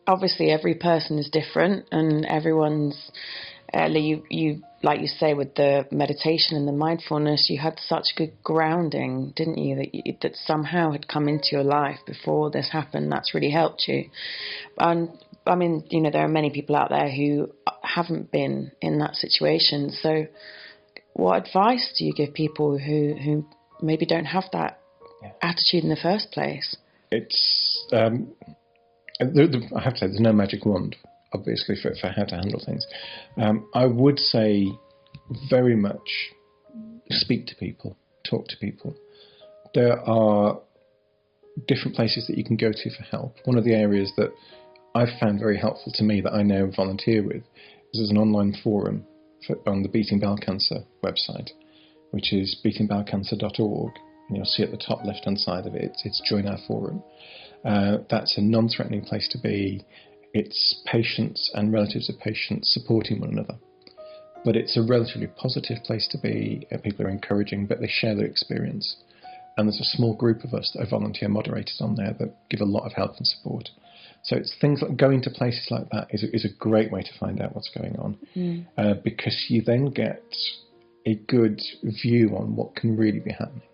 obviously every person is different, and everyone's you like you say with the meditation and the mindfulness, you had such good grounding, didn't you, that somehow had come into your life before this happened. That's really helped you. And I mean, there are many people out there who haven't been in that situation. So what advice do you give people who maybe don't have that attitude in the first place? It's I have to say, there's no magic wand, obviously, for how to handle things. I would say very much speak to people, talk to people. There are different places that you can go to for help. One of the areas that I've found very helpful to me that I now volunteer with is there's an online forum on the Beating Bowel Cancer website, which is beatingbowelcancer.org, and you'll see at the top left-hand side of it, it's Join Our Forum. That's a non-threatening place to be. It's patients and relatives of patients supporting one another. But it's a relatively positive place to be. People are encouraging, but they share their experience. And there's a small group of us that are volunteer moderators on there that give a lot of help and support. So it's things like going to places like that is a great way to find out what's going on, because you then get a good view on what can really be happening.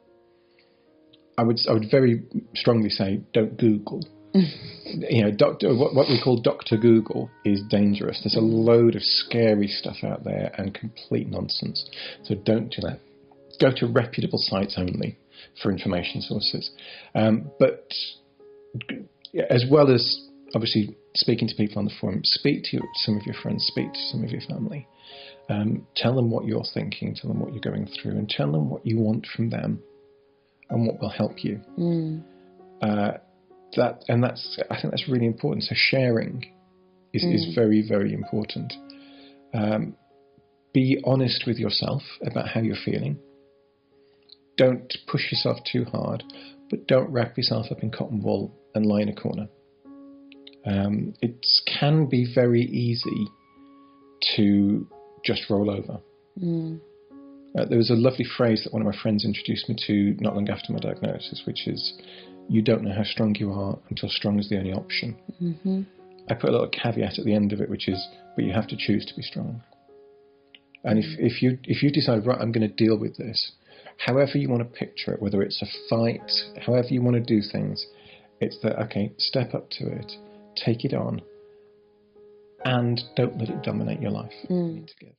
I would very strongly say don't Google. What we call Dr. Google is dangerous. There's a load of scary stuff out there and complete nonsense. So don't do that. Go to reputable sites only for information sources. But as well as obviously speaking to people on the forum, speak to some of your friends, speak to some of your family. Tell them what you're thinking, tell them what you're going through, and tell them what you want from them and what will help you. I think that's really important. So sharing is very, very important. Be honest with yourself about how you're feeling. Don't push yourself too hard, but don't wrap yourself up in cotton wool and lie in a corner. It can be very easy to just roll over. There was a lovely phrase that one of my friends introduced me to not long after my diagnosis, which is, you don't know how strong you are until strong is the only option. I put a little caveat at the end of it, which is, but you have to choose to be strong. And if you decide, right, I'm going to deal with this, however you want to picture it, whether it's a fight, however you want to do things, it's that, okay, step up to it, take it on, and don't let it dominate your life. Together.